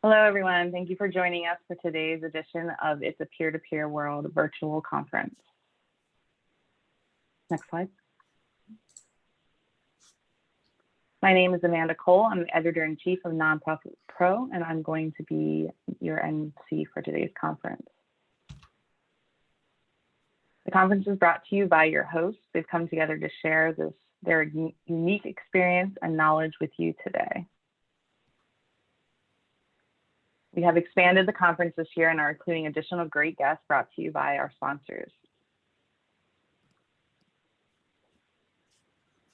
Hello, everyone. Thank you for joining us for today's edition of It's a Peer-to-Peer World virtual conference. Next slide. My name is Amanda Cole. I'm the editor-in-chief of Nonprofit Pro, and I'm going to be your MC for today's conference. The conference is brought to you by your hosts. They've come together to share their unique experience and knowledge with you today. We have expanded the conference this year and are including additional great guests brought to you by our sponsors.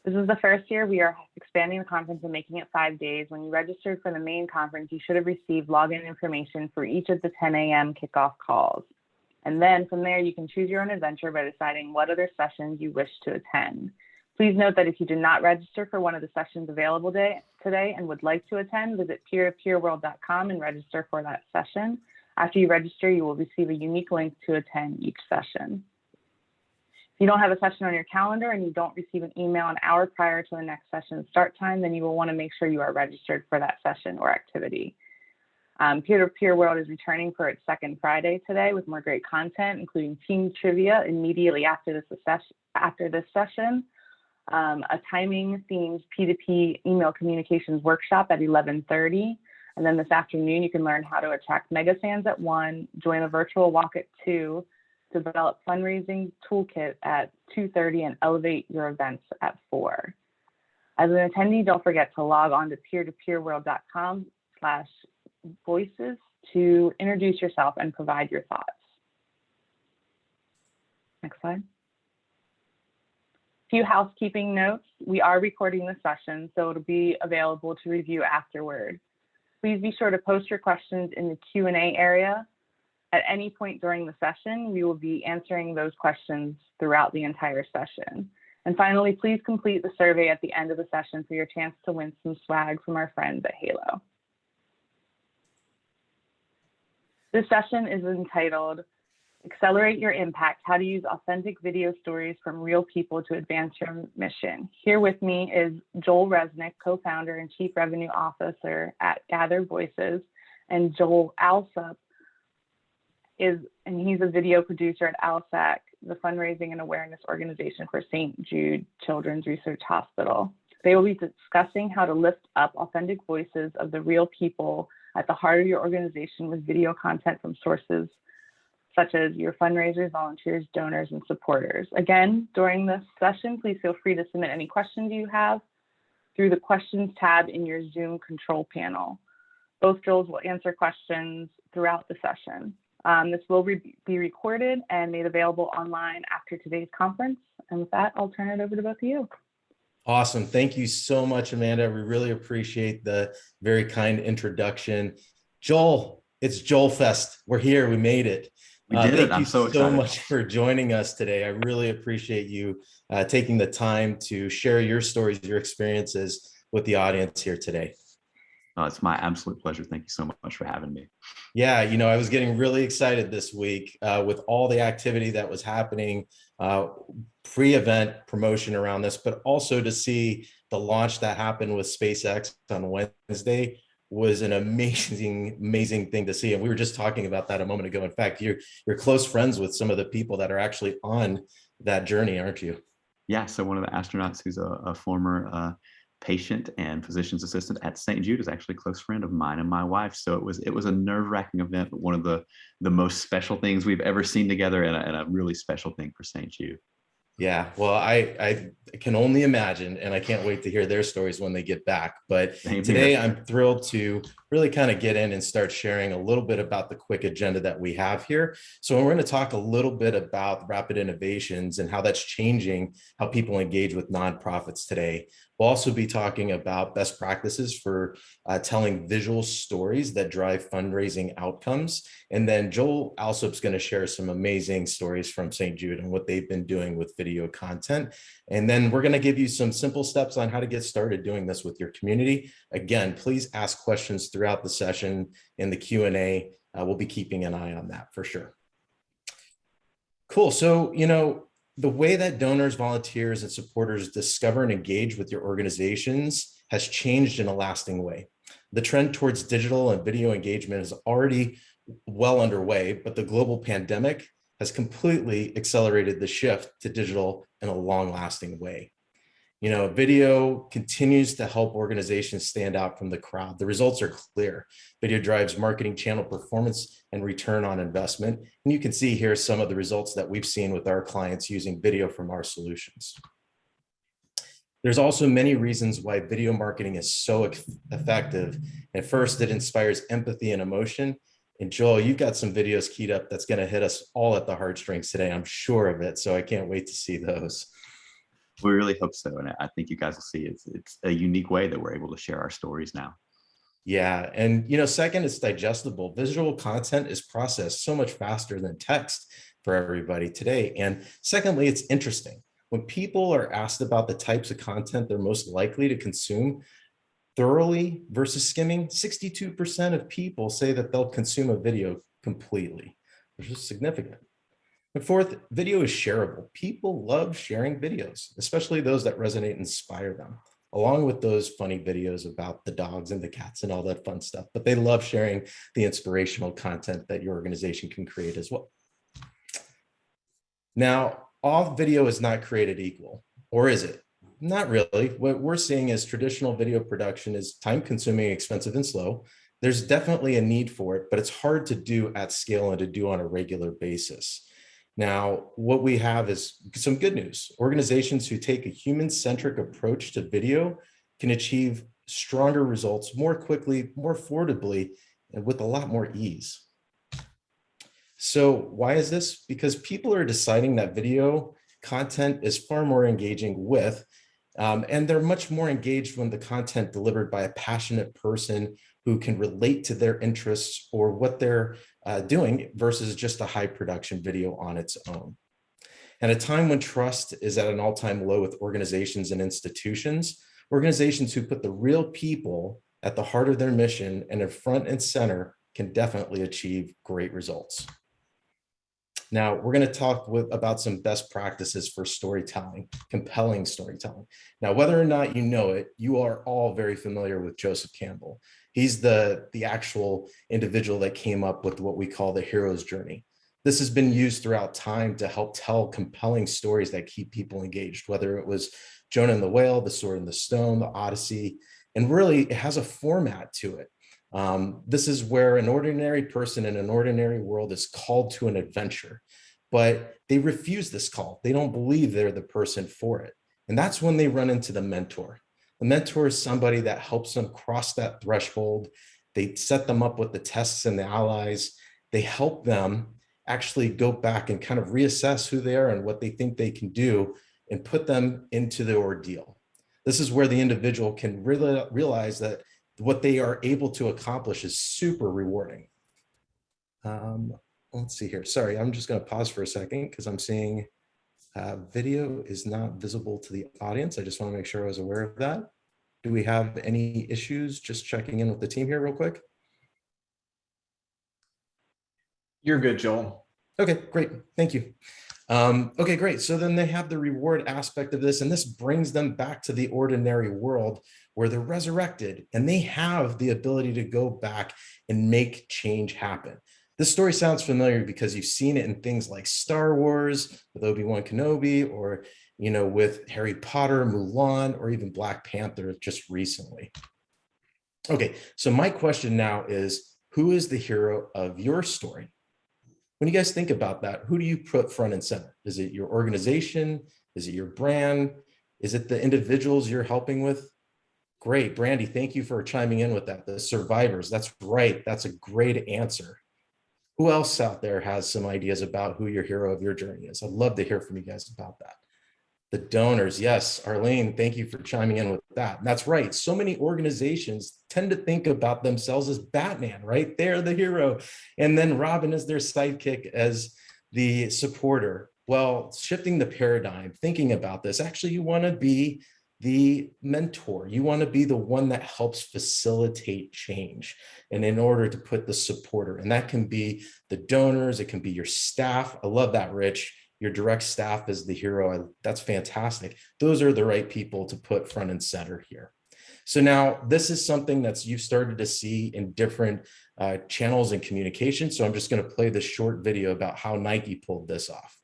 This is the first year we are expanding the conference and making it 5 days. When you registered for the main conference, you should have received login information for each of the 10 a.m. kickoff calls. And then from there, you can choose your own adventure by deciding what other sessions you wish to attend. Please note that if you did not register for one of the sessions available today and would like to attend, visit peertopeerworld.com and register for that session. After you register, you will receive a unique link to attend each session. If you don't have a session on your calendar and you don't receive an email an hour prior to the next session start time, then you will want to make sure you are registered for that session or activity. Peer-to-Peer World is returning for its second Friday today with more great content, including team trivia immediately after this session. A timing-themed P2P email communications workshop at 11:30. And then this afternoon, you can learn how to attract mega fans at 1, join a virtual walk at 2, develop fundraising toolkit at 2:30, and elevate your events at 4. As an attendee, don't forget to log on to peertopeerworld.com/voices to introduce yourself and provide your thoughts. Next slide. Few housekeeping notes. We are recording the session, so it'll be available to review afterward. Please be sure to post your questions in the Q&A area. At any point during the session, we will be answering those questions throughout the entire session. And finally, please complete the survey at the end of the session for your chance to win some swag from our friends at Halo. This session is entitled Accelerate Your Impact, How to Use Authentic Video Stories from Real People to Advance Your Mission. Here with me is Joel Resnik, co-founder and chief revenue officer at Gather Voices, and Joel Alsup he's a video producer at ALSAC, the fundraising and awareness organization for St. Jude Children's Research Hospital. They will be discussing how to lift up authentic voices of the real people at the heart of your organization with video content from sources such as your fundraisers, volunteers, donors, and supporters. Again, during this session, please feel free to submit any questions you have through the questions tab in your Zoom control panel. Both Joels will answer questions throughout the session. This will be recorded and made available online after today's conference. And with that, I'll turn it over to both of you. Awesome. Thank you so much, Amanda. We really appreciate the very kind introduction. Joel, it's Joel Fest. We're here. We made it. Thank you so much for joining us today. I really appreciate you taking the time to share your stories, your experiences with the audience here today. It's my absolute pleasure. Thank you so much for having me. Yeah, I was getting really excited this week with all the activity that was happening, pre-event promotion around this, but also to see the launch that happened with SpaceX on Wednesday was an amazing thing to see. And we were just talking about that a moment ago. In fact, you're close friends with some of the people that are actually on that journey, aren't you? Yeah, so one of the astronauts who's a former patient and physician's assistant at St. Jude is actually a close friend of mine and my wife. So it was a nerve-wracking event, but one of the most special things we've ever seen together, and a really special thing for St. Jude. Yeah, well, I can only imagine, and I can't wait to hear their stories when they get back. But today I'm thrilled to really kind of get in and start sharing a little bit about the quick agenda that we have here. So we're going to talk a little bit about rapid innovations and how that's changing how people engage with nonprofits today. We'll also be talking about best practices for telling visual stories that drive fundraising outcomes. And then Joel Alsup's going to share some amazing stories from St. Jude and what they've been doing with video content. And then we're going to give you some simple steps on how to get started doing this with your community. Again, please ask questions throughout the session in the Q&A. We'll be keeping an eye on that for sure. Cool. So, the way that donors, volunteers, and supporters discover and engage with your organizations has changed in a lasting way. The trend towards digital and video engagement is already well underway, but the global pandemic has completely accelerated the shift to digital in a long-lasting way. Video continues to help organizations stand out from the crowd. The results are clear. Video drives marketing channel performance and return on investment. And you can see here some of the results that we've seen with our clients using video from our solutions. There's also many reasons why video marketing is so effective. At first, it inspires empathy and emotion. And Joel, you've got some videos keyed up that's going to hit us all at the heartstrings today. I'm sure of it. So I can't wait to see those. We really hope so. And I think you guys will see it's a unique way that we're able to share our stories now. Yeah. And, second, it's digestible. Visual content is processed so much faster than text for everybody today. And secondly, it's interesting. When people are asked about the types of content they're most likely to consume thoroughly versus skimming, 62% of people say that they'll consume a video completely, which is significant. And fourth, video is shareable. People love sharing videos, especially those that resonate and inspire them, along with those funny videos about the dogs and the cats and all that fun stuff. But they love sharing the inspirational content that your organization can create as well. Now, all video is not created equal, or is it? Not really. What we're seeing is traditional video production is time-consuming, expensive, and slow. There's definitely a need for it, but it's hard to do at scale and to do on a regular basis. Now, what we have is some good news. Organizations who take a human-centric approach to video can achieve stronger results more quickly, more affordably, and with a lot more ease. So why is this? Because people are deciding that video content is far more engaging with, and they're much more engaged when the content delivered by a passionate person who can relate to their interests or what they're doing versus just a high production video on its own. At a time when trust is at an all-time low with organizations and institutions, organizations who put the real people at the heart of their mission and in front and center can definitely achieve great results. Now, we're going to talk about some best practices for storytelling, compelling storytelling. Now, whether or not you know it, you are all very familiar with Joseph Campbell. He's the actual individual that came up with what we call the hero's journey. This has been used throughout time to help tell compelling stories that keep people engaged, whether it was Jonah and the Whale, The Sword and the Stone, the Odyssey, and really it has a format to it. This is where an ordinary person in an ordinary world is called to an adventure, but they refuse this call. They don't believe they're the person for it. And that's when they run into the mentor. The mentor is somebody that helps them cross that threshold. They set them up with the tests and the allies. They help them actually go back and kind of reassess who they are and what they think they can do and put them into the ordeal. This is where the individual can really realize that what they are able to accomplish is super rewarding. Let's see here. Sorry, I'm just going to pause for a second because I'm seeing video is not visible to the audience. I just want to make sure I was aware of that. Do we have any issues? Just checking in with the team here real quick. You're good, Joel. Okay, great. Thank you. Okay, great. So then they have the reward aspect of this, and this brings them back to the ordinary world where they're resurrected and they have the ability to go back and make change happen. This story sounds familiar because you've seen it in things like Star Wars with Obi-Wan Kenobi, or with Harry Potter, Mulan, or even Black Panther just recently. Okay, so my question now is, who is the hero of your story? When you guys think about that, who do you put front and center? Is it your organization? Is it your brand? Is it the individuals you're helping with? Great, Brandy, thank you for chiming in with that. The survivors, that's right. That's a great answer. Who else out there has some ideas about who your hero of your journey is? I'd love to hear from you guys about that. The donors, yes, Arlene, thank you for chiming in with that. And that's right. So many organizations tend to think about themselves as Batman, right? They're the hero. And then Robin is their sidekick as the supporter. Well, shifting the paradigm, thinking about this, actually, you want to be the mentor. You want to be the one that helps facilitate change. And in order to put the supporter, and that can be the donors, it can be your staff. I love that, Rich. Your direct staff is the hero. That's fantastic. Those are the right people to put front and center here. So now this is something that's you've started to see in different channels and communication. So I'm just going to play this short video about how Nike pulled this off.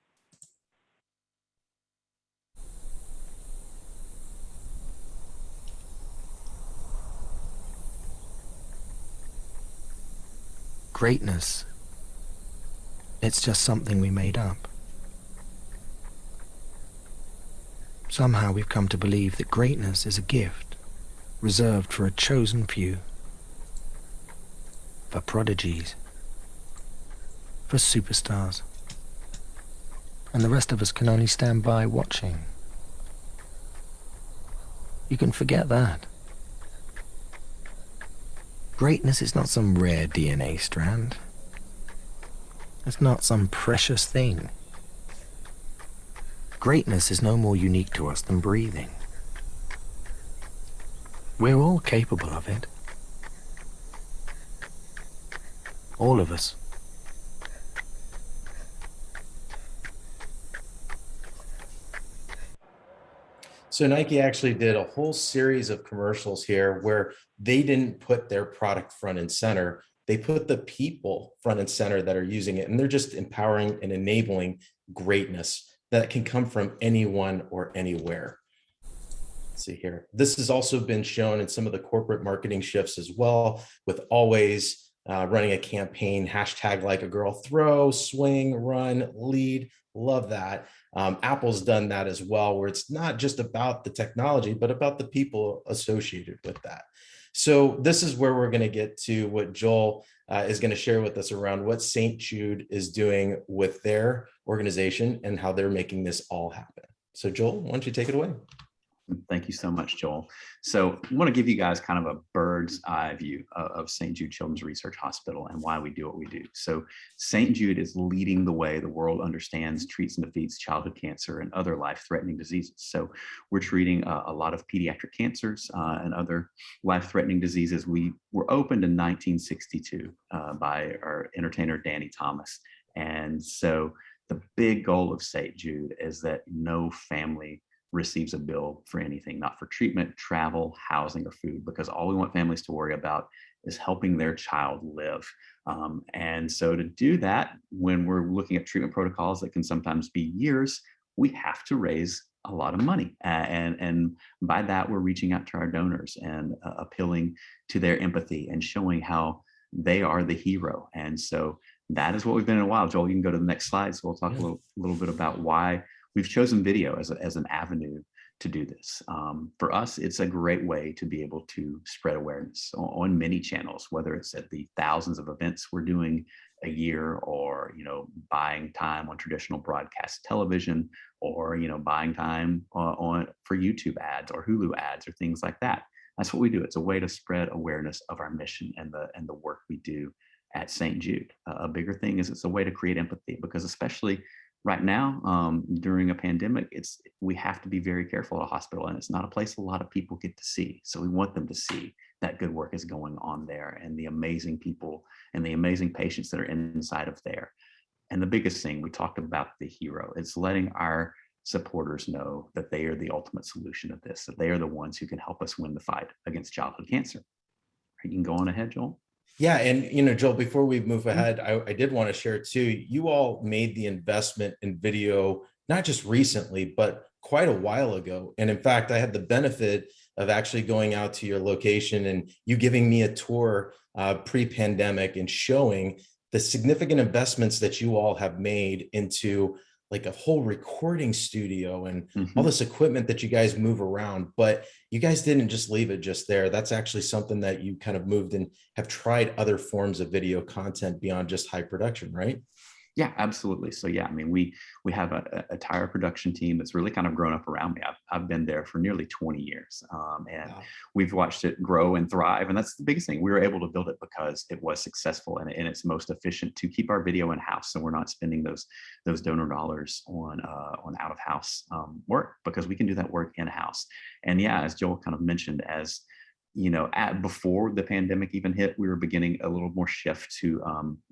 Greatness, it's just something we made up. Somehow we've come to believe that greatness is a gift reserved for a chosen few, for prodigies, for superstars, and the rest of us can only stand by watching. You can forget that. Greatness is not some rare DNA strand. It's not some precious thing. Greatness is no more unique to us than breathing. We're all capable of it. All of us. So Nike actually did a whole series of commercials here where they didn't put their product front and center. They put the people front and center that are using it, and they're just empowering and enabling greatness that can come from anyone or anywhere. Let's see here. This has also been shown in some of the corporate marketing shifts as well, with always running a campaign, hashtag like a girl, throw, swing, run, lead. Love that. Apple's done that as well, where it's not just about the technology, but about the people associated with that. So this is where we're going to get to what Joel is going to share with us around what St. Jude is doing with their organization and how they're making this all happen. So Joel, why don't you take it away? Thank you so much, Joel. So I want to give you guys kind of a bird's eye view of St. Jude Children's Research Hospital and why we do what we do. So St. Jude is leading the way the world understands, treats, and defeats childhood cancer and other life-threatening diseases. So we're treating a lot of pediatric cancers and other life-threatening diseases. We were opened in 1962 by our entertainer, Danny Thomas. And so the big goal of St. Jude is that no family receives a bill for anything, not for treatment, travel, housing, or food, because all we want families to worry about is helping their child live. And so to do that, when we're looking at treatment protocols that can sometimes be years, we have to raise a lot of money. And by that, we're reaching out to our donors and appealing to their empathy and showing how they are the hero. And so that is what we've been in a while. Joel, you can go to the next slide. So we'll talk a little bit about why we've chosen video as an avenue to do this. For us, it's a great way to be able to spread awareness on many channels, whether it's at the thousands of events we're doing a year, or buying time on traditional broadcast television, or buying time for YouTube ads or Hulu ads or things like that. That's what we do. It's a way to spread awareness of our mission and the work we do at St. Jude. A bigger thing is it's a way to create empathy, because especially right now, during a pandemic, we have to be very careful at a hospital, and it's not a place a lot of people get to see. So we want them to see that good work is going on there, and the amazing people and the amazing patients that are inside of there. And the biggest thing, we talked about the hero. It's letting our supporters know that they are the ultimate solution of this, that they are the ones who can help us win the fight against childhood cancer. You can go on ahead, Joel. Yeah. And, Joel, before we move ahead, I did want to share too, you all made the investment in video, not just recently, but quite a while ago. And in fact, I had the benefit of actually going out to your location and you giving me a tour pre-pandemic and showing the significant investments that you all have made into like a whole recording studio and all this equipment that you guys move around, but you guys didn't just leave it just there. That's actually something that you kind of moved and have tried other forms of video content beyond just high production, right? Yeah, absolutely. So yeah, I mean, we have an entire production team that's really kind of grown up around me. I've been there for nearly 20 years, and wow. We've watched it grow and thrive. And that's the biggest thing. We were able to build it because it was successful and it's most efficient to keep our video in house. So we're not spending those donor dollars on out of house work, because we can do that work in house. And yeah, as Joel kind of mentioned, as before the pandemic even hit, we were beginning a little more shift to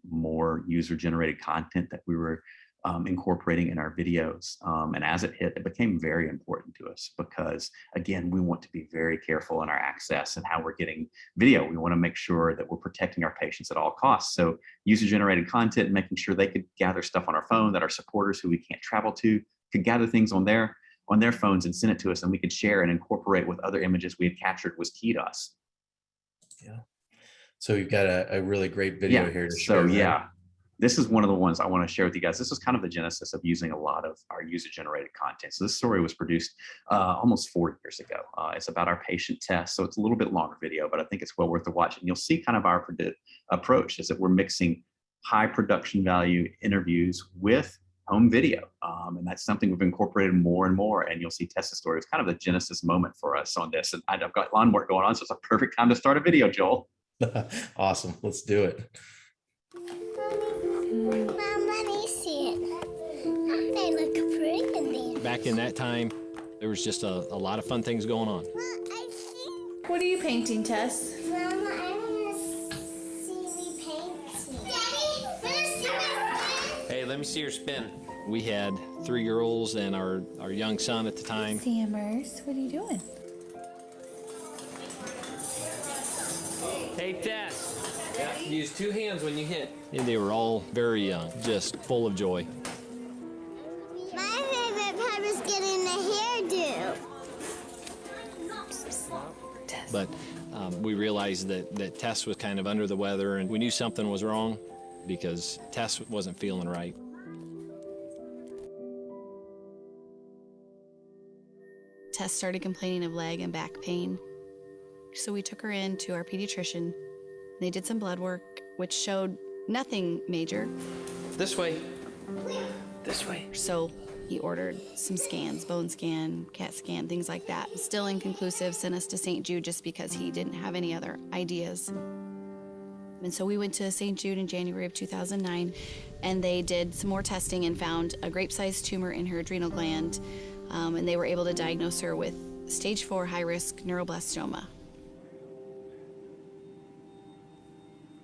more user-generated content that we were incorporating in our videos. And as it hit, it became very important to us because, again, we want to be very careful in our access and how we're getting video. We want to make sure that we're protecting our patients at all costs. So user-generated content, making sure they could gather stuff on our phone, that our supporters who we can't travel to could gather things on their phones and send it to us, and we could share and incorporate with other images we had captured was key to us. Yeah. So you've got a really great video here to share. So yeah, this is one of the ones I want to share with you guys. This is kind of the genesis of using a lot of our user-generated content. So this story was produced almost 4 years ago. It's about our patient Tess, so it's a little bit longer video, but I think it's well worth the watch. And you'll see kind of our approach is that we're mixing high production value interviews with home video. And that's something we've incorporated more and more. And you'll see Tess's story. It's kind of the genesis moment for us on this. And I've got lawn work going on, so it's a perfect time to start a video, Joel. Awesome. Let's do it. Mom, let me see it. They look pretty in there. Back in that time, there was just a lot of fun things going on. What are you painting, Tess? Mom, I want to see me painting. Daddy, want to see my pen? Hey, let me see your spin. We had 3 girls and our young son at the time. Sammers, what are you doing? Hey, Tess. Yeah, use 2 hands when you hit. And they were all very young, just full of joy. My favorite part was getting a hairdo. But we realized that Tess was kind of under the weather, and we knew something was wrong because Tess wasn't feeling right. Tess started complaining of leg and back pain. So we took her in to our pediatrician. They did some blood work, which showed nothing major. This way. This way. So he ordered some scans, bone scan, CAT scan, things like that. Still inconclusive, sent us to St. Jude just because he didn't have any other ideas. And so we went to St. Jude in January of 2009, and they did some more testing and found a grape-sized tumor in her adrenal gland, and they were able to diagnose her with stage 4 high-risk neuroblastoma.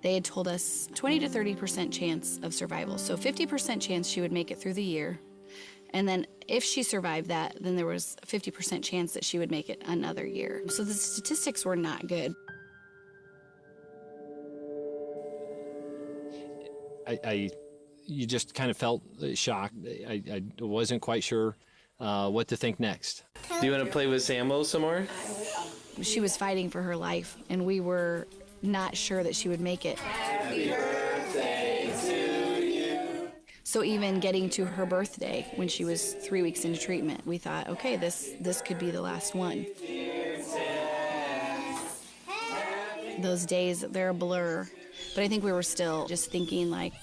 They had told us 20 to 30% chance of survival. So 50% chance she would make it through the year. And then if she survived that, then there was a 50% chance that she would make it another year. So the statistics were not good. You just kind of felt shocked. I wasn't quite sure what to think next. Do you want to play with Sammo some more? She was fighting for her life, and we were not sure that she would make it. Happy birthday to you. So even getting to her birthday when she was 3 weeks into treatment, we thought, okay, this could be the last one. Those days, they're a blur. But I think we were still just thinking like,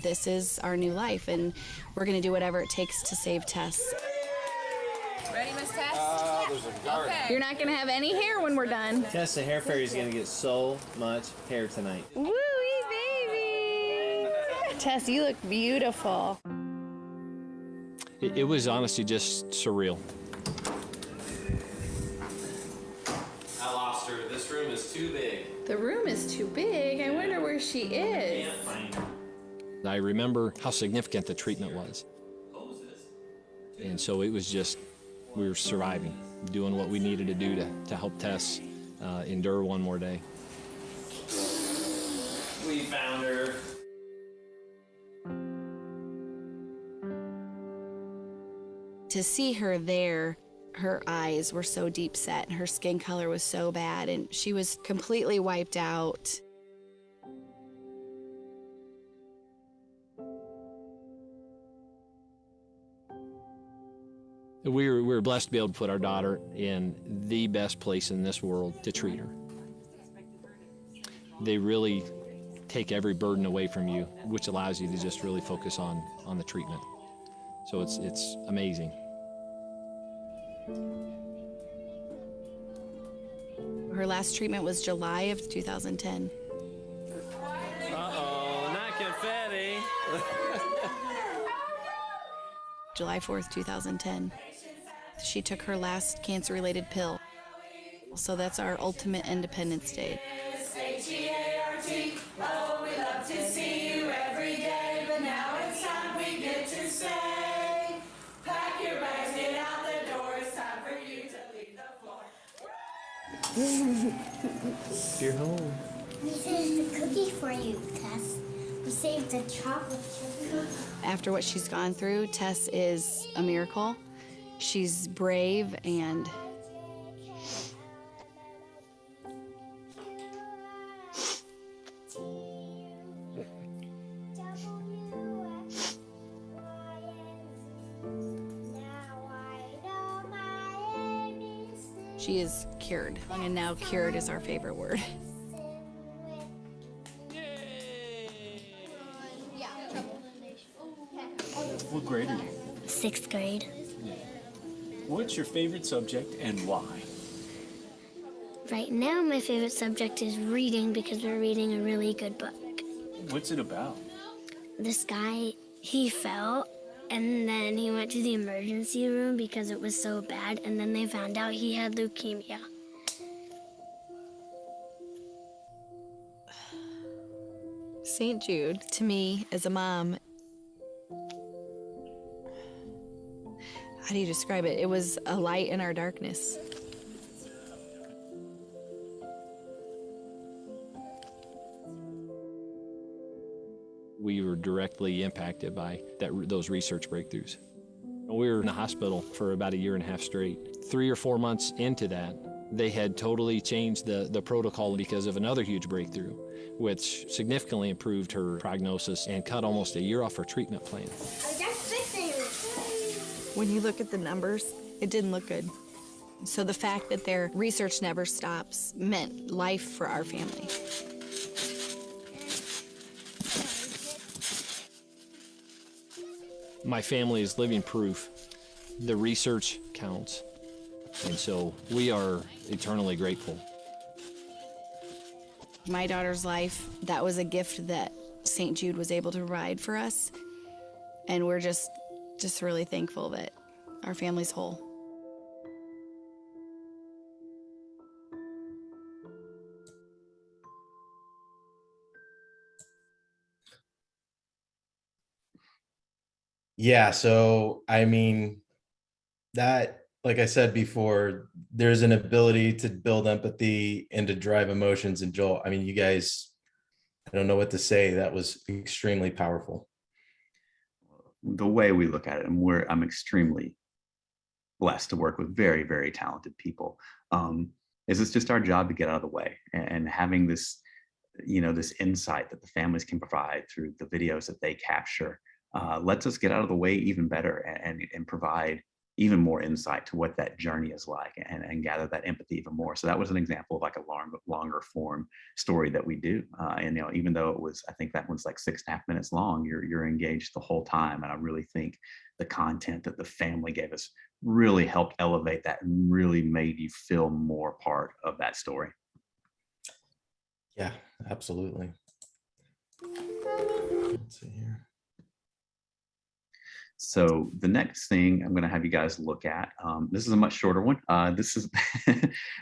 this is our new life, and we're gonna do whatever it takes to save Tess. Ready, Miss Tess? There's a guard. Okay. You're not gonna have any hair when we're done. Tess, the hair fairy's gonna get so much hair tonight. Woo-wee, baby! Tess, you look beautiful. It was honestly just surreal. I lost her. This room is too big. The room is too big. I wonder where she is. Can't find her. I remember how significant the treatment was. And so it was just, we were surviving, doing what we needed to do to help Tess endure one more day. We found her. To see her there, her eyes were so deep set and her skin color was so bad and she was completely wiped out. We were blessed to be able to put our daughter in the best place in this world to treat her. They really take every burden away from you, which allows you to just really focus on the treatment. So it's amazing. Her last treatment was July of 2010. Uh-oh, not confetti. July 4th, 2010. She took her last cancer-related pill. So that's our ultimate Independence Day. Oh, we love to see you every day, but now it's time we get to You're home. We saved the cookie for you, Tess. We saved the chocolate chip. After what she's gone through, Tess is a miracle. She's brave and she is cured. And now cured is our favorite word. What grade are you? 6th grade. What's your favorite subject and why? Right now, my favorite subject is reading because we're reading a really good book. What's it about? This guy, he fell, and then he went to the emergency room because it was so bad, and then they found out he had leukemia. St. Jude, to me, as a mom, how do you describe it? It was a light in our darkness. We were directly impacted by those research breakthroughs. We were in the hospital for about 1.5 years straight. 3 or 4 months into that, they had totally changed the protocol because of another huge breakthrough, which significantly improved her prognosis and cut almost 1 year off her treatment plan. When you look at the numbers, it didn't look good. So the fact that their research never stops meant life for our family. My family is living proof. The research counts. And so we are eternally grateful. My daughter's life, that was a gift that St. Jude was able to provide for us. And we're just really thankful that our family's whole. Yeah, so I mean, that, like I said before, there's an ability to build empathy and to drive emotions. And Joel, I mean, you guys, I don't know what to say. That was extremely powerful. The way we look at it, and I'm extremely blessed to work with very, very talented people. Is it's just our job to get out of the way, and having this, this insight that the families can provide through the videos that they capture lets us get out of the way even better and provide even more insight to what that journey is like and gather that empathy even more. So that was an example of like a longer form story that we do. And even though it was, I think that one's like 6.5 minutes long, you're engaged the whole time. And I really think the content that the family gave us really helped elevate that and really made you feel more part of that story. Yeah, absolutely. Let's see here. So the next thing I'm going to have you guys look at, this is a much shorter one. This is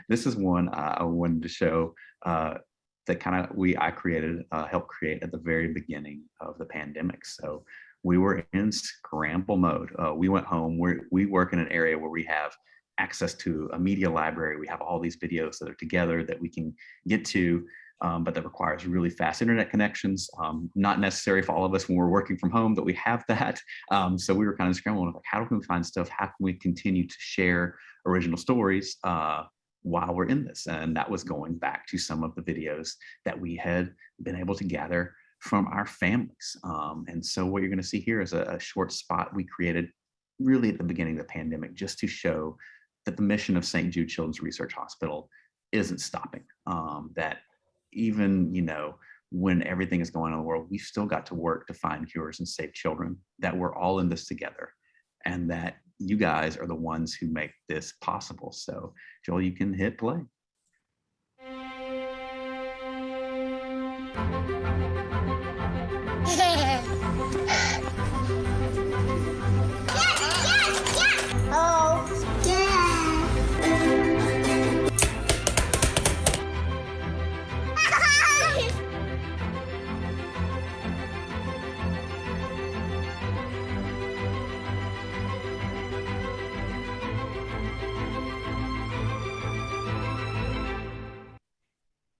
this is one I wanted to show that I created, helped create at the very beginning of the pandemic. So we were in scramble mode. We went home. We work in an area where we have access to a media library. We have all these videos that are together that we can get to. But that requires really fast internet connections. Not necessary for all of us when we're working from home that we have that. So we were kind of scrambling, like, how can we find stuff? How can we continue to share original stories while we're in this? And that was going back to some of the videos that we had been able to gather from our families. And so what you're going to see here is a short spot we created really at the beginning of the pandemic, just to show that the mission of St. Jude Children's Research Hospital isn't stopping. That even, when everything is going on in the world, we've still got to work to find cures and save children, that we're all in this together, and that you guys are the ones who make this possible. So Joel, you can hit play.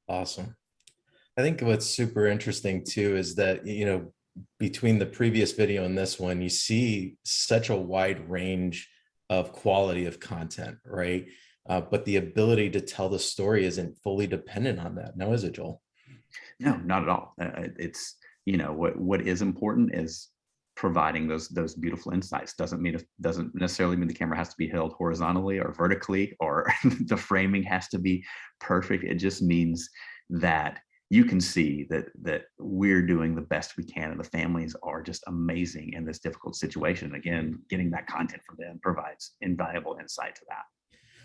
Awesome. I think what's super interesting too is that, between the previous video and this one, you see such a wide range of quality of content, right? But the ability to tell the story isn't fully dependent on that. Now, is it, Joel? No, not at all. It's, what is important is providing those beautiful insights. Doesn't necessarily mean the camera has to be held horizontally or vertically, or the framing has to be perfect. It just means that you can see that we're doing the best we can, and the families are just amazing in this difficult situation. Again, getting that content from them provides invaluable insight to that.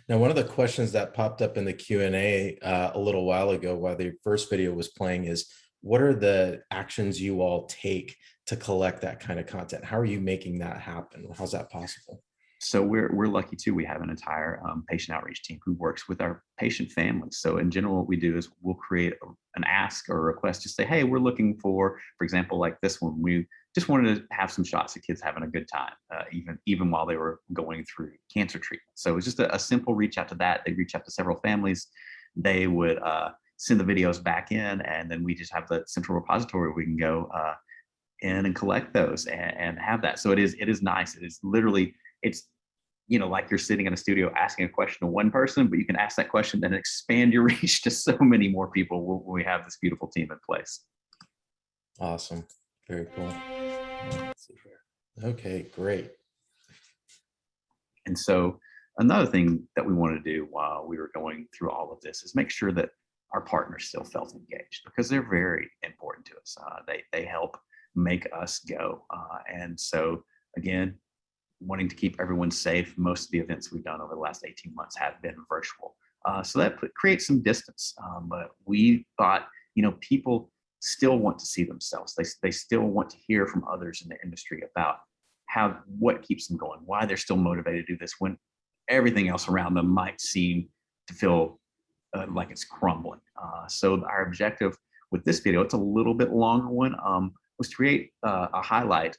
Now, one of the questions that popped up in the Q&A a little while ago while the first video was playing is, what are the actions you all take to collect that kind of content? How are you making that happen? How's that possible? So we're lucky too. We have an entire patient outreach team who works with our patient families. So in general, what we do is we'll create an ask or a request to say, hey, we're looking for example, like this one, we just wanted to have some shots of kids having a good time, even while they were going through cancer treatment. So it was just a simple reach out to that. They reach out to several families. They would send the videos back in, and then we just have the central repository where we can go in and collect those and have that. So it is nice. It is literally, it's, like you're sitting in a studio asking a question to one person, but you can ask that question, then expand your reach to so many more people when we have this beautiful team in place. Awesome. Very cool. Let's see here. Okay, great. And so another thing that we wanted to do while we were going through all of this is make sure that our partners still felt engaged, because they're very important to us. They help make us go. And so again, wanting to keep everyone safe, most of the events we've done over the last 18 months have been virtual. So that creates some distance. But we thought, people still want to see themselves. They still want to hear from others in the industry about what keeps them going, why they're still motivated to do this when everything else around them might seem to feel like it's crumbling. So our objective with this video, it's a little bit longer one, was to create a highlight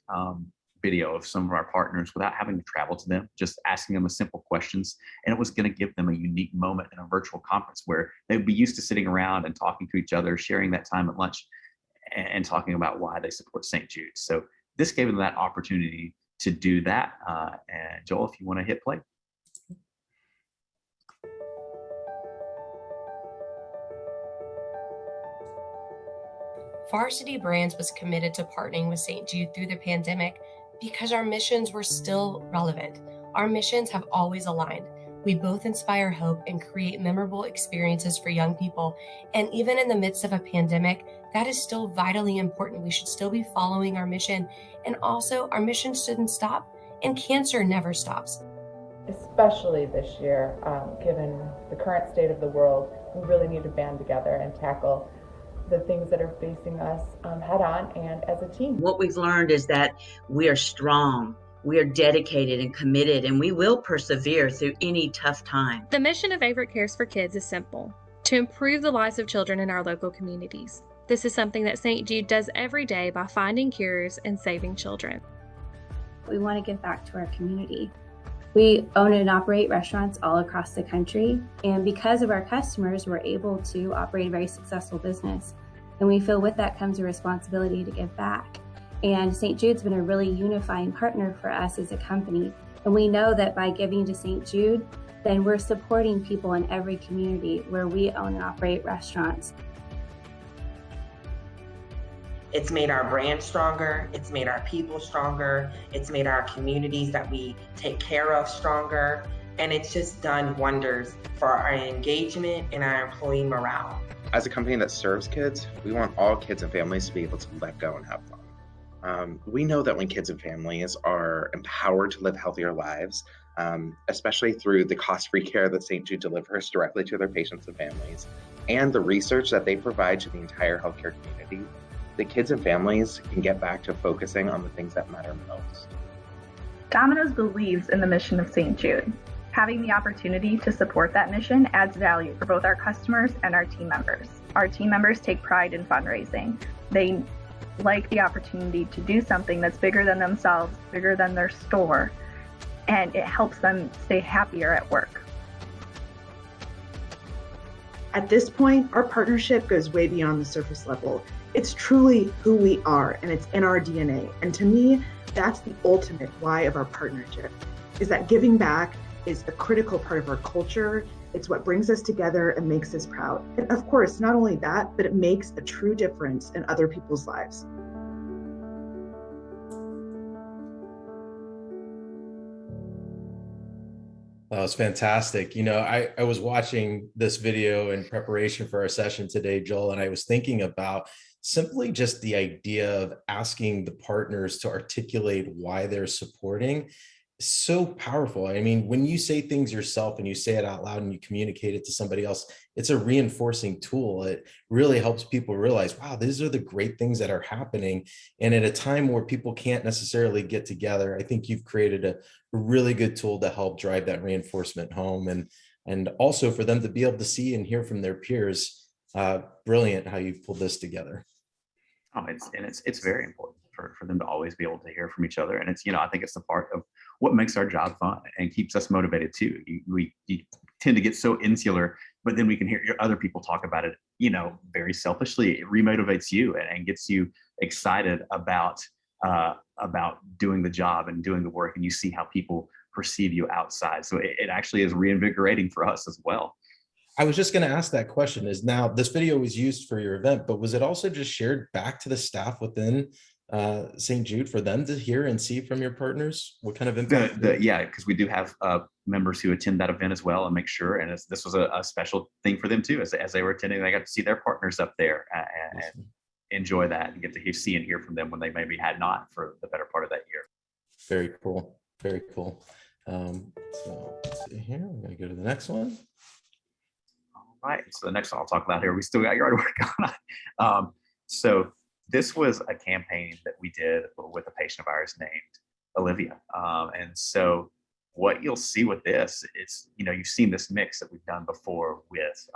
video of some of our partners without having to travel to them, just asking them simple questions. And it was going to give them a unique moment in a virtual conference where they'd be used to sitting around and talking to each other, sharing that time at lunch and talking about why they support St. Jude. So this gave them that opportunity to do that. And Joel, if you want to hit play. Varsity Brands was committed to partnering with St. Jude through the pandemic because our missions were still relevant. Our missions have always aligned. We both inspire hope and create memorable experiences for young people. And even in the midst of a pandemic, that is still vitally important. We should still be following our mission. And also, our mission shouldn't stop, and cancer never stops. Especially this year, given the current state of the world, we really need to band together and tackle the things that are facing us head on and as a team. What we've learned is that we are strong, we are dedicated and committed, and we will persevere through any tough time. The mission of Favorite Cares for Kids is simple: to improve the lives of children in our local communities. This is something that St. Jude does every day by finding cures and saving children. We want to give back to our community. We own and operate restaurants all across the country, and because of our customers, we're able to operate a very successful business. And we feel with that comes a responsibility to give back. And St. Jude's been a really unifying partner for us as a company. And we know that by giving to St. Jude, then we're supporting people in every community where we own and operate restaurants. It's made our brand stronger, it's made our people stronger, it's made our communities that we take care of stronger, and it's just done wonders for our engagement and our employee morale. As a company that serves kids, we want all kids and families to be able to let go and have fun. We know that when kids and families are empowered to live healthier lives, especially through the cost-free care that St. Jude delivers directly to their patients and families, and the research that they provide to the entire healthcare community, the kids and families can get back to focusing on the things that matter most. Domino's believes in the mission of St. Jude. Having the opportunity to support that mission adds value for both our customers and our team members. Our team members take pride in fundraising. They like the opportunity to do something that's bigger than themselves, bigger than their store, and it helps them stay happier at work. At this point, our partnership goes way beyond the surface level. It's truly who we are, and it's in our DNA. And to me, that's the ultimate why of our partnership, is that giving back is a critical part of our culture. It's what brings us together and makes us proud. And of course, not only that, but it makes a true difference in other people's lives. That was fantastic. I was watching this video in preparation for our session today, Joel, and I was thinking about simply just the idea of asking the partners to articulate why they're supporting. So powerful. I mean, when you say things yourself and you say it out loud and you communicate it to somebody else, it's a reinforcing tool. It really helps people realize, wow, these are the great things that are happening. And at a time where people can't necessarily get together, I think you've created a really good tool to help drive that reinforcement home, and also for them to be able to see and hear from their peers. Brilliant how you've pulled this together. Oh, it's very important for them to always be able to hear from each other. And it's, I think it's a part of what makes our job fun and keeps us motivated too. You tend to get so insular, but then we can hear other people talk about it, very selfishly. It remotivates you and gets you excited about doing the job and doing the work, and you see how people perceive you outside. So it actually is reinvigorating for us as well. I was just going to ask that question. Is now this video was used for your event, but was it also just shared back to the staff within St. Jude for them to hear and see from your partners? What kind of impact? Yeah, because we do have members who attend that event as well and make sure. And this was a special thing for them too. As they were attending, they got to see their partners up there and enjoy that and get to see and hear from them when they maybe had not for the better part of that year. Very cool. Very cool. So let's see here. We're going to go to the next one. All right. So the next one I'll talk about here, we still got yard work going on. So this was a campaign that we did with a patient of ours named Olivia. And so what you'll see with this, it's, you've seen this mix that we've done before with,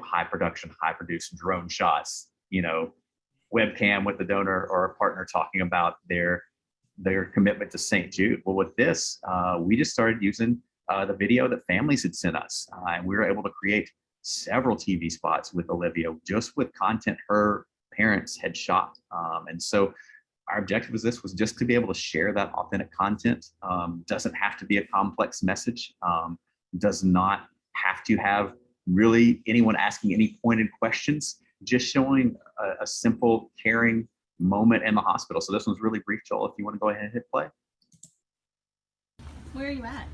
high production, high produced drone shots, webcam with the donor or a partner talking about their commitment to St. Jude. Well, with this, we just started using the video that families had sent us. And we were able to create several TV spots with Olivia, just with content her parents had shot. And so our objective was just to be able to share that authentic content. Doesn't have to be a complex message. Does not have to have really anyone asking any pointed questions, just showing a simple, caring moment in the hospital. So this one's really brief, Joel, if you want to go ahead and hit play. Where are you at?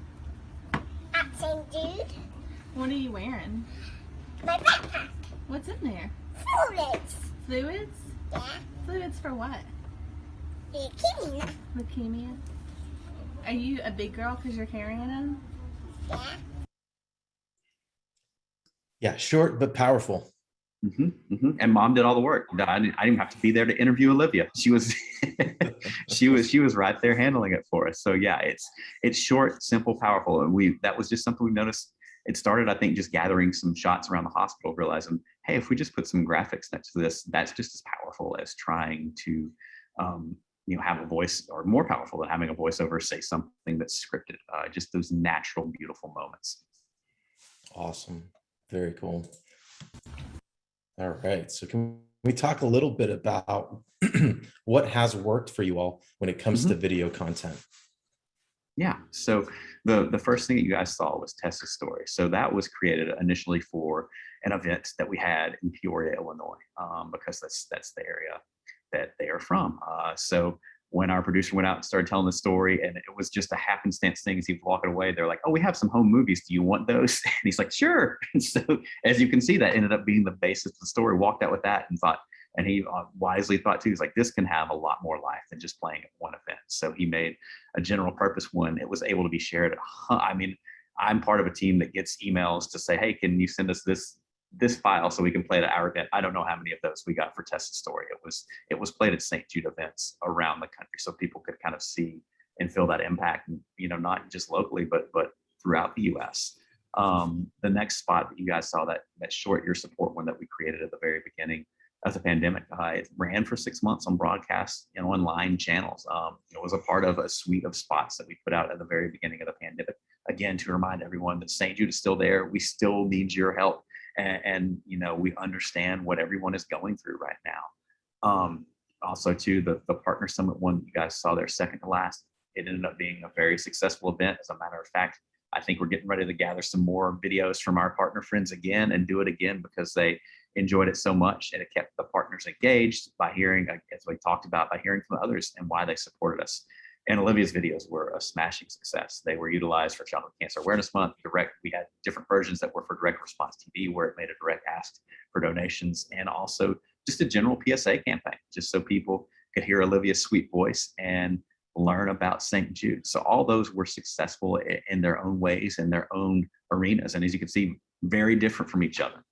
At St. Jude. What are you wearing? My backpack. What's in there? Fluids. Fluids? Yeah. Fluids for what? Leukemia. Leukemia. Are you a big girl because you're carrying them? Yeah. Yeah, short but powerful. And mom did all the work. I didn't even have to be there to interview Olivia. She was she was right there handling it for us. So yeah, it's short, simple, powerful. And that was just something we noticed. It started, I think, just gathering some shots around the hospital, realizing, hey, if we just put some graphics next to this, that's just as powerful as trying to have a voice, or more powerful than having a voiceover say something that's scripted. Just those natural, beautiful moments. Awesome. Very cool. All right. So can we talk a little bit about what has worked for you all when it comes to video content? Yeah. So the first thing that you guys saw was Tess's story. So that was created initially for an event that we had in Peoria, Illinois, because that's the area that they are from. So when our producer went out and started telling the story, and it was just a happenstance thing as he was walking away, they're like, oh, we have some home movies. Do you want those? And he's like, sure. And so as you can see, that ended up being the basis of the story. Walked out with that and thought, and he wisely thought too, he's like, this can have a lot more life than just playing at one event. So he made a general purpose one. It was able to be shared. I mean, I'm part of a team that gets emails to say, hey, can you send us this file so we can play it at our event? I don't know how many of those we got for Tess's story. It was played at St. Jude events around the country, so people could kind of see and feel that impact, and not just locally, but throughout the U.S. The next spot that you guys saw, that short Your Support one that we created at the very beginning of the pandemic, it ran for 6 months on broadcast and online channels. It was a part of a suite of spots that we put out at the very beginning of the pandemic, again, to remind everyone that St. Jude is still there. We still need your help. and you know, we understand what everyone is going through right now. Also too, the Partner Summit one, you guys saw their second to last. It ended up being a very successful event. As a matter of fact, I think we're getting ready to gather some more videos from our partner friends again and do it again because they enjoyed it so much, and it kept the partners engaged by hearing, as we talked about, by hearing from others and why they supported us. And Olivia's videos were a smashing success. They were utilized for Childhood Cancer Awareness Month. We had different versions that were for direct response TV, where it made a direct ask for donations, and also just a general PSA campaign, just so people could hear Olivia's sweet voice and learn about St. Jude. So all those were successful in their own ways, in their own arenas. And as you can see, very different from each other.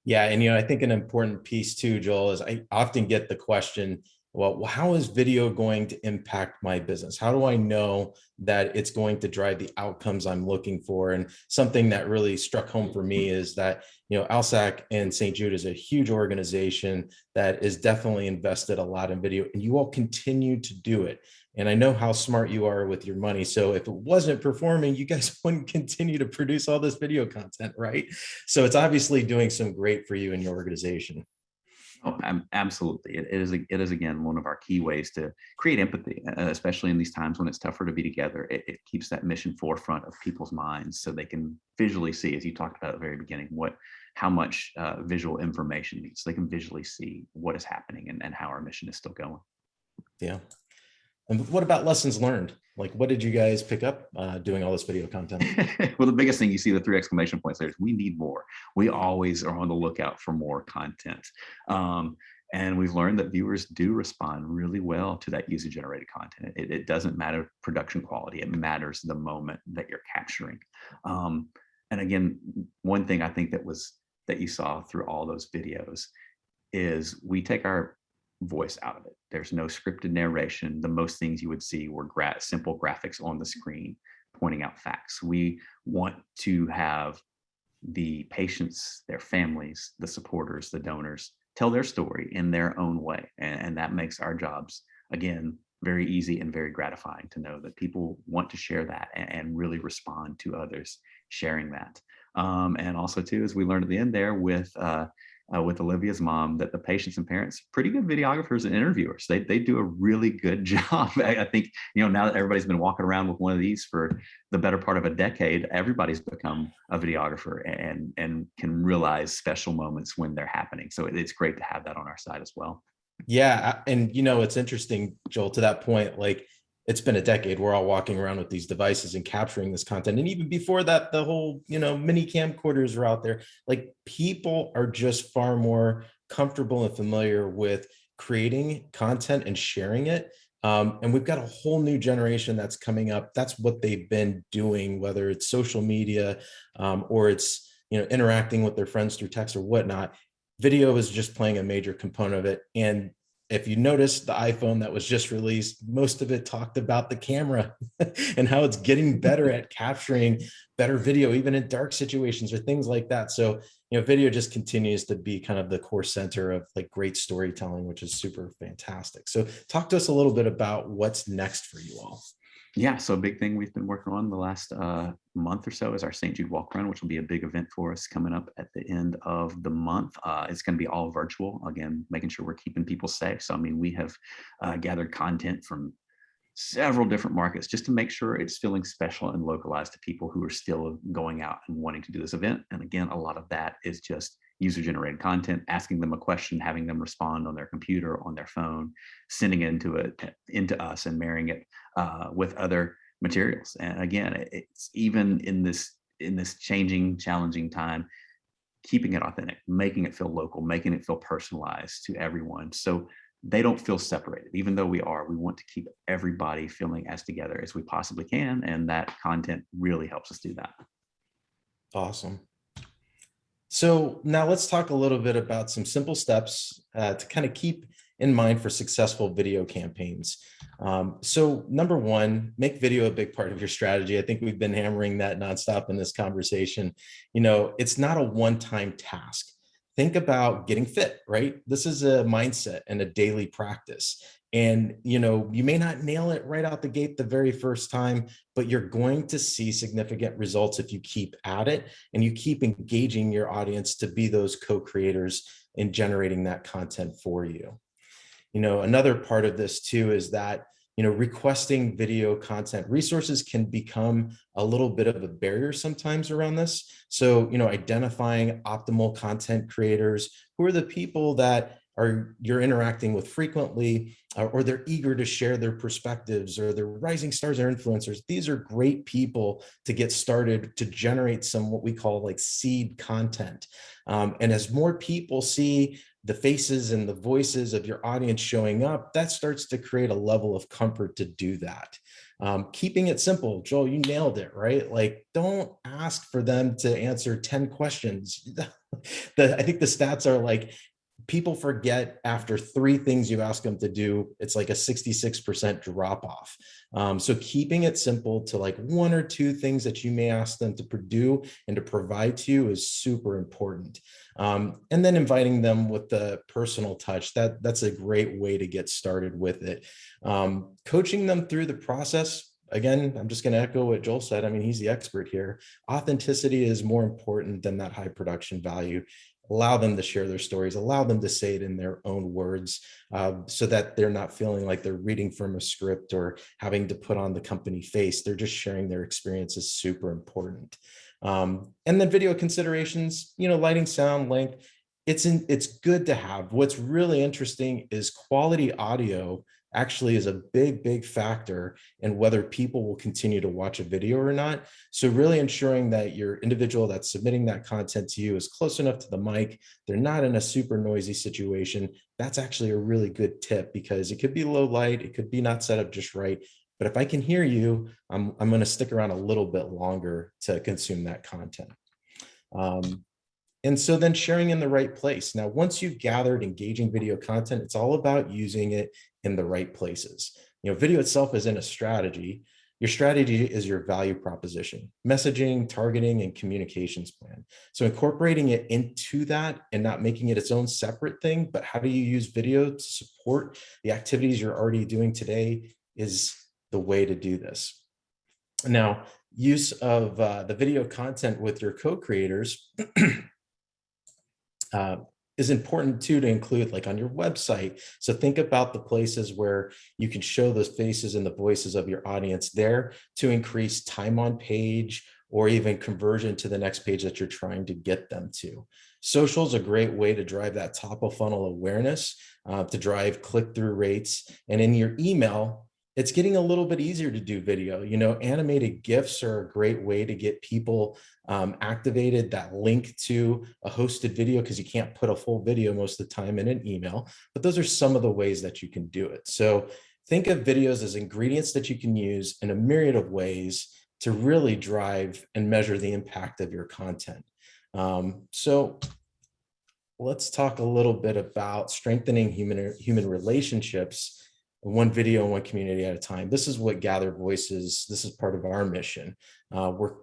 Yeah. And, you know, I think an important piece too, Joel, is I often get the question, well, how is video going to impact my business? How do I know that it's going to drive the outcomes I'm looking for? And something that really struck home for me is that, you know, ALSAC and St. Jude is a huge organization that is definitely invested a lot in video, and you all continue to do it. And I know how smart you are with your money. So if it wasn't performing, you guys wouldn't continue to produce all this video content, right? So it's obviously doing some great for you and your organization. Oh, absolutely. It is again, one of our key ways to create empathy, especially in these times when it's tougher to be together. It keeps that mission forefront of people's minds so they can visually see, as you talked about at the very beginning, how much visual information needs. So they can visually see what is happening and how our mission is still going. Yeah. And what about lessons learned? Like, what did you guys pick up doing all this video content? Well, the biggest thing, you see the 3 exclamation points there, is we need more. We always are on the lookout for more content. And we've learned that viewers do respond really well to that user-generated content. It doesn't matter production quality. It matters the moment that you're capturing. And again, one thing I think that you saw through all those videos is we take our voice out of it. There's no scripted narration. The most things you would see were simple graphics on the screen pointing out facts. We want to have the patients, their families, the supporters, the donors tell their story in their own way. And that makes our jobs, again, very easy and very gratifying to know that people want to share that and really respond to others sharing that. And also too, as we learned at the end there with Olivia's mom, that the patients and parents, pretty good videographers and interviewers. They do a really good job. I think, you know, now that everybody's been walking around with one of these for the better part of a decade, everybody's become a videographer and can realize special moments when they're happening. So it's great to have that on our side as well. Yeah. And, you know, it's interesting, Joel, to that point, like, it's been a decade. We're all walking around with these devices and capturing this content. And even before that, the whole, you know, mini camcorders are out there. Like, people are just far more comfortable and familiar with creating content and sharing it. And we've got a whole new generation that's coming up. That's what they've been doing, whether it's social media or it's, you know, interacting with their friends through text or whatnot. Video is just playing a major component of it. And if you notice the iPhone that was just released, most of it talked about the camera and how it's getting better at capturing better video, even in dark situations or things like that. So, you know, video just continues to be kind of the core center of like great storytelling, which is super fantastic. So talk to us a little bit about what's next for you all. Yeah, so a big thing we've been working on the last month or so is our St. Jude Walk Run, which will be a big event for us coming up at the end of the month. It's going to be all virtual, again, making sure we're keeping people safe. So, I mean, we have gathered content from several different markets just to make sure it's feeling special and localized to people who are still going out and wanting to do this event. And again, a lot of that is just user-generated content, asking them a question, having them respond on their computer, on their phone, sending it into us and marrying it with other materials. And again, it's even in this changing, challenging time, keeping it authentic, making it feel local, making it feel personalized to everyone. So they don't feel separated, even though we want to keep everybody feeling as together as we possibly can. And that content really helps us do that. Awesome. So now let's talk a little bit about some simple steps to kind of keep in mind for successful video campaigns. So number one, make video a big part of your strategy. I think we've been hammering that nonstop in this conversation. You know, it's not a one-time task. think about getting fit, right? This is a mindset and a daily practice. And, you know, you may not nail it right out the gate the very first time, but you're going to see significant results if you keep at it and you keep engaging your audience to be those co-creators in generating that content for you. You know, another part of this too is that, you know, requesting video content resources can become a little bit of a barrier sometimes around this. So, you know, identifying optimal content creators, who are the people that you're interacting with frequently, or they're eager to share their perspectives, or they're rising stars or influencers. These are great people to get started to generate some what we call like seed content. And as more people see the faces and the voices of your audience showing up, that starts to create a level of comfort to do that. Keeping it simple. Joel, you nailed it, right? Like, don't ask for them to answer 10 questions. I think the stats are like, people forget after 3 things you ask them to do, it's like a 66% drop off. So keeping it simple to like 1 or 2 things that you may ask them to do and to provide to you is super important. And then inviting them with the personal touch, that's a great way to get started with it. Coaching them through the process. Again, I'm just going to echo what Joel said. I mean, he's the expert here. Authenticity is more important than that high production value. Allow them to share their stories, allow them to say it in their own words, so that they're not feeling like they're reading from a script or having to put on the company face. They're just sharing their experience is super important. And then video considerations, you know, lighting, sound, length, it's good to have. What's really interesting is quality audio actually is a big factor in whether people will continue to watch a video or not. So really ensuring that your individual that's submitting that content to you is close enough to the mic, they're not in a super noisy situation. That's actually a really good tip, because it could be low light, it could be not set up just right. But if I can hear you, I'm going to stick around a little bit longer to consume that content. And so then sharing in the right place. Now, once you've gathered engaging video content, it's all about using it in the right places. You know, video itself isn't a strategy. Your strategy is your value proposition, messaging, targeting, and communications plan. So incorporating it into that and not making it its own separate thing, but how do you use video to support the activities you're already doing today is the way to do this. Now, use of the video content with your co-creators is important too, to include like on your website. So think about the places where you can show those faces and the voices of your audience there to increase time on page or even conversion to the next page that you're trying to get them to. Social is a great way to drive that top of funnel awareness, to drive click-through rates. And in your email, it's getting a little bit easier to do video. You know, animated GIFs are a great way to get people activated. That link to a hosted video, because you can't put a full video most of the time in an email, but those are some of the ways that you can do it. So think of videos as ingredients that you can use in a myriad of ways to really drive and measure the impact of your content. So let's talk a little bit about strengthening human relationships, one video and one community at a time. This is what Gathered Voices, this is part of our mission. We're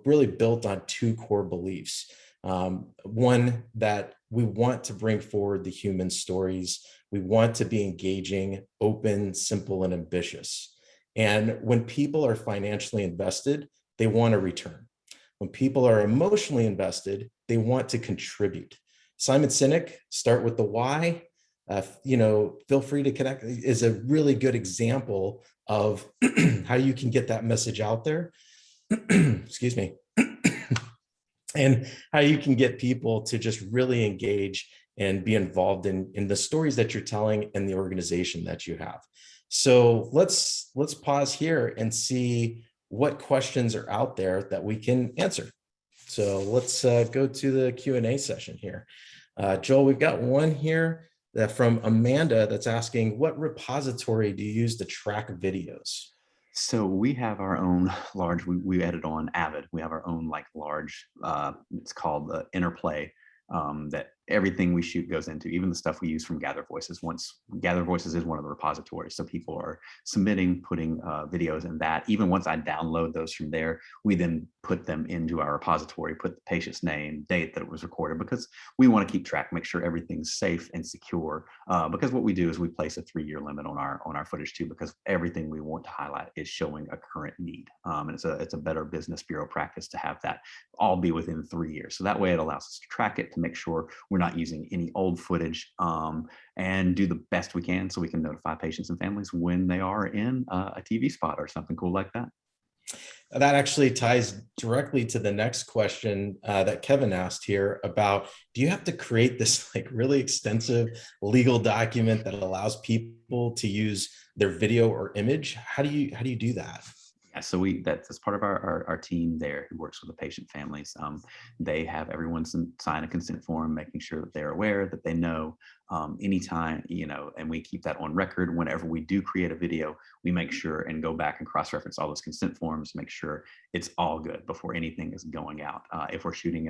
really built on 2 core beliefs. One, that we want to bring forward the human stories. We want to be engaging, open, simple, and ambitious. And when people are financially invested, they want to return. When people are emotionally invested, they want to contribute. Simon Sinek, Start with the Why, you know, feel free to connect, is a really good example of how you can get that message out there. Excuse me. And how you can get people to just really engage and be involved in the stories that you're telling and the organization that you have. So let's pause here and see what questions are out there that we can answer. So let's go to the Q&A session here. Joel, we've got one here from Amanda that's asking, what repository do you use to track videos? So we have our own large, we edit on Avid. We have our own like large, it's called the Interplay, that everything we shoot goes into, even the stuff we use from Gather Voices. Once Gather Voices is one of the repositories, so people are submitting, putting videos in that. Even once I download those from there, we then put them into our repository, put the patient's name, date that it was recorded, because we want to keep track, make sure everything's safe and secure. Because what we do is we place a 3-year limit on our footage too, because everything we want to highlight is showing a current need. And it's a better business bureau practice to have that all be within 3 years. So that way it allows us to track it, to make sure we're not using any old footage, and do the best we can so we can notify patients and families when they are in a TV spot or something cool like that. That actually ties directly to the next question that Kevin asked here about, do you have to create this like really extensive legal document that allows people to use their video or image? How do you do that? Yeah, so that's part of our team there who works with the patient families. They have everyone sign a consent form, making sure that they're aware, that they know anytime, and we keep that on record. Whenever we do create a video, we make sure and go back and cross-reference all those consent forms, make sure it's all good before anything is going out. If we're shooting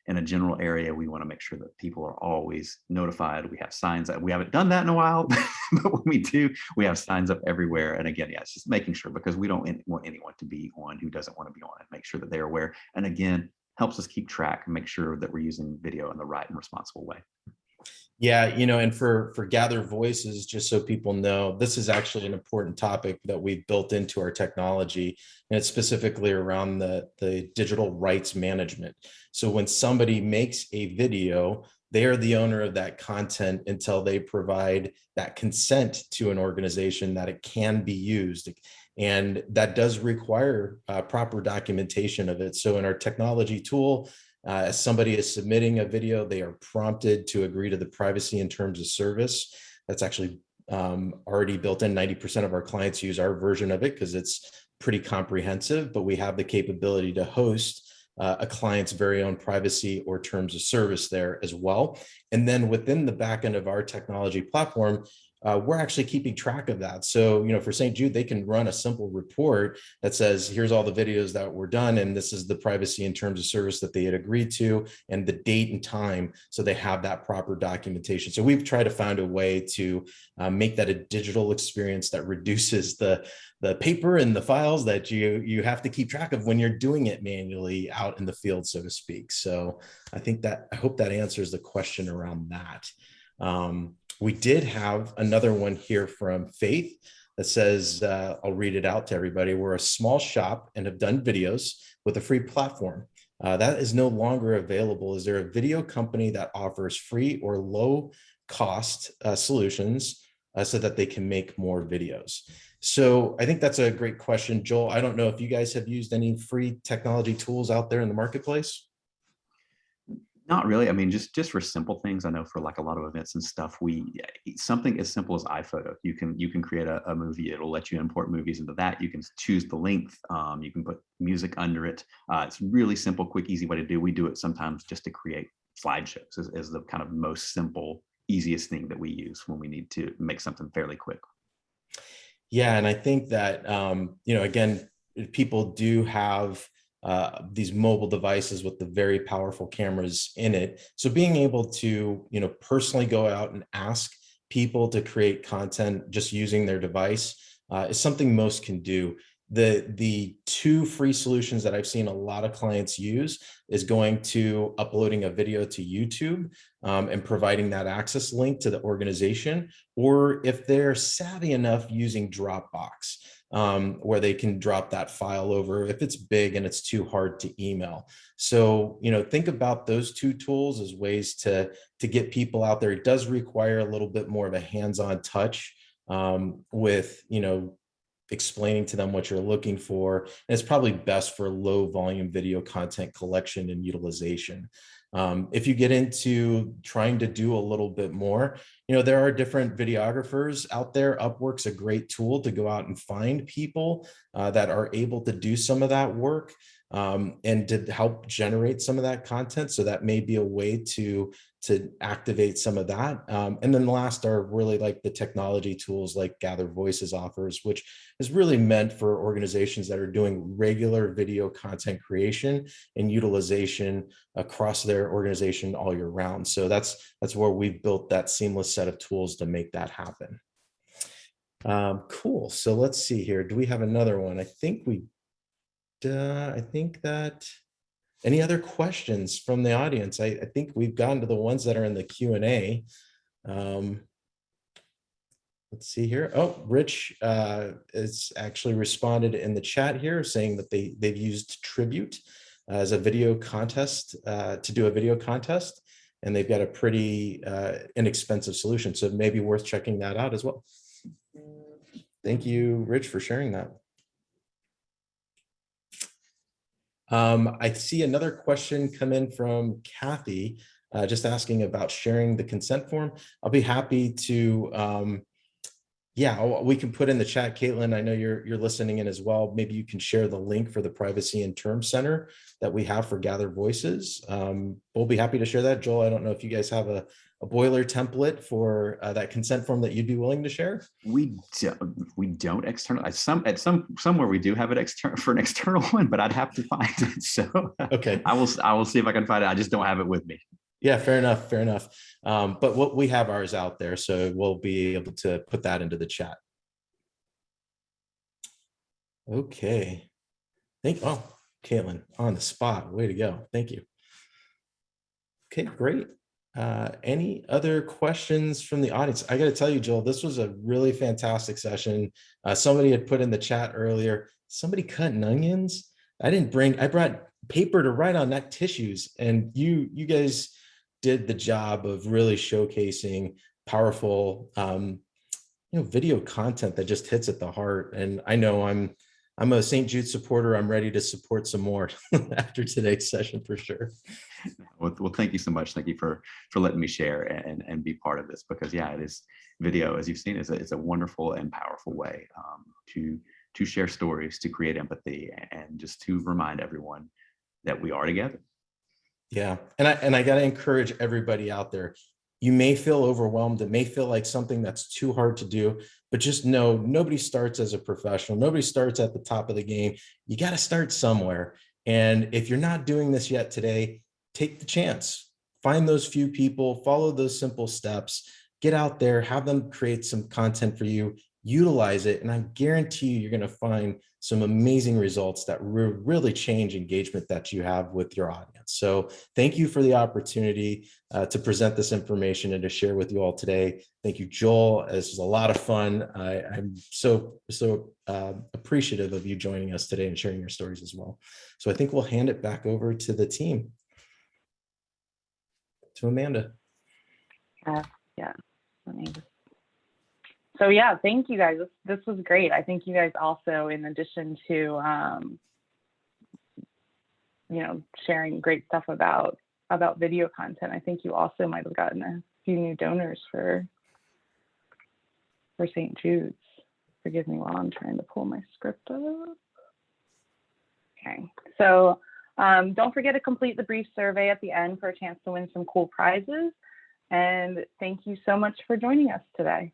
in a general area, we want to make sure that people are always notified. We have signs. We haven't done that in a while, but when we do, we have signs up everywhere. And again, yeah, it's just making sure, because we don't want anyone to be on who doesn't want to be on it. Make sure that they're aware. And again, helps us keep track and make sure that we're using video in the right and responsible way. Yeah, and for Gather Voices, just so people know, this is actually an important topic that we've built into our technology, and it's specifically around the digital rights management. So when somebody makes a video, they are the owner of that content until they provide that consent to an organization that it can be used. And that does require proper documentation of it. So in our technology tool, as somebody is submitting a video, they are prompted to agree to the privacy and terms of service. That's actually already built in. 90% of our clients use our version of it because it's pretty comprehensive, but we have the capability to host a client's very own privacy or terms of service there as well. And then within the back end of our technology platform, we're actually keeping track of that. So, for St. Jude, they can run a simple report that says, here's all the videos that were done, and this is the privacy and terms of service that they had agreed to, and the date and time. So they have that proper documentation. So we've tried to find a way to make that a digital experience that reduces the paper and the files that you have to keep track of when you're doing it manually out in the field, so to speak. So I hope that answers the question around that. We did have another one here from Faith that says, I'll read it out to everybody. We're a small shop and have done videos with a free platform. That is no longer available. Is there a video company that offers free or low cost solutions so that they can make more videos? So I think that's a great question. Joel, I don't know if you guys have used any free technology tools out there in the marketplace. Not really. I mean, just for simple things. I know for like a lot of events and stuff, something as simple as iPhoto. You can create a movie. It'll let you import movies into that. You can choose the length. You can put music under it. It's really simple, quick, easy way to do. We do it sometimes just to create slideshows as the kind of most simple, easiest thing that we use when we need to make something fairly quick. Yeah, and I think that again, people do have these mobile devices with the very powerful cameras in it. So being able to, personally go out and ask people to create content just using their device is something most can do. The two free solutions that I've seen a lot of clients use is going to uploading a video to YouTube and providing that access link to the organization, or if they're savvy enough, using Dropbox. Where they can drop that file over if it's big and it's too hard to email. So, think about those two tools as ways to get people out there. It does require a little bit more of a hands-on touch with, explaining to them what you're looking for. And it's probably best for low volume video content collection and utilization. If you get into trying to do a little bit more, there are different videographers out there. Upwork's a great tool to go out and find people that are able to do some of that work. and to help generate some of that content. So that may be a way to activate some of that. And then the last are really like the technology tools like Gather Voices offers, which is really meant for organizations that are doing regular video content creation and utilization across their organization all year round. So that's where we've built that seamless set of tools to make that happen. Cool. So let's see here. Do we have another one? I think that any other questions from the audience? I think we've gotten to the ones that are in the Q&A. Let's see here. Oh, Rich has actually responded in the chat here saying that they've used Tribute as a video contest to do a video contest, and they've got a pretty inexpensive solution. So maybe worth checking that out as well. Thank you, Rich, for sharing that. I see another question come in from Kathy, just asking about sharing the consent form. I'll be happy to, yeah, we can put in the chat. Caitlin, I know you're listening in as well. Maybe you can share the link for the Privacy and Term Center that we have for Gather Voices. We'll be happy to share that. Joel, I don't know if you guys have a boiler template for that consent form that you'd be willing to share. We don't external. Somewhere we do have it for an external one, but I'd have to find it. So okay, I will see if I can find it. I just don't have it with me. Yeah, fair enough. But what we have ours out there, so we'll be able to put that into the chat. Okay. Oh, Caitlin, on the spot. Way to go. Thank you. Okay, great. Any other questions from the audience? I got to tell you, Joel, this was a really fantastic session. Somebody had put in the chat earlier, somebody cutting onions. I brought paper to write on, not tissues. And you guys did the job of really showcasing powerful, video content that just hits at the heart. And I know I'm a St. Jude supporter. I'm ready to support some more after today's session for sure. Well, thank you so much. Thank you for letting me share and be part of this, because yeah, it is video, as you've seen, it's a wonderful and powerful way to share stories, to create empathy, and just to remind everyone that we are together. Yeah, and I got to encourage everybody out there. You may feel overwhelmed. It may feel like something that's too hard to do, but just know nobody starts as a professional. Nobody starts at the top of the game. You got to start somewhere. And if you're not doing this yet today, take the chance. Find those few people, follow those simple steps, get out there, have them create some content for you, utilize it. And I guarantee you're going to find some amazing results that really change engagement that you have with your audience. So thank you for the opportunity to present this information and to share with you all today. Thank you, Joel. This was a lot of fun. I'm so appreciative of you joining us today and sharing your stories as well. So I think we'll hand it back over to the team. To Amanda. Yeah. So yeah, thank you guys. This was great. I think you guys also, in addition to sharing great stuff about video content, I think you also might have gotten a few new donors for St. Jude's. Forgive me while I'm trying to pull my script up. Okay, so don't forget to complete the brief survey at the end for a chance to win some cool prizes. And thank you so much for joining us today.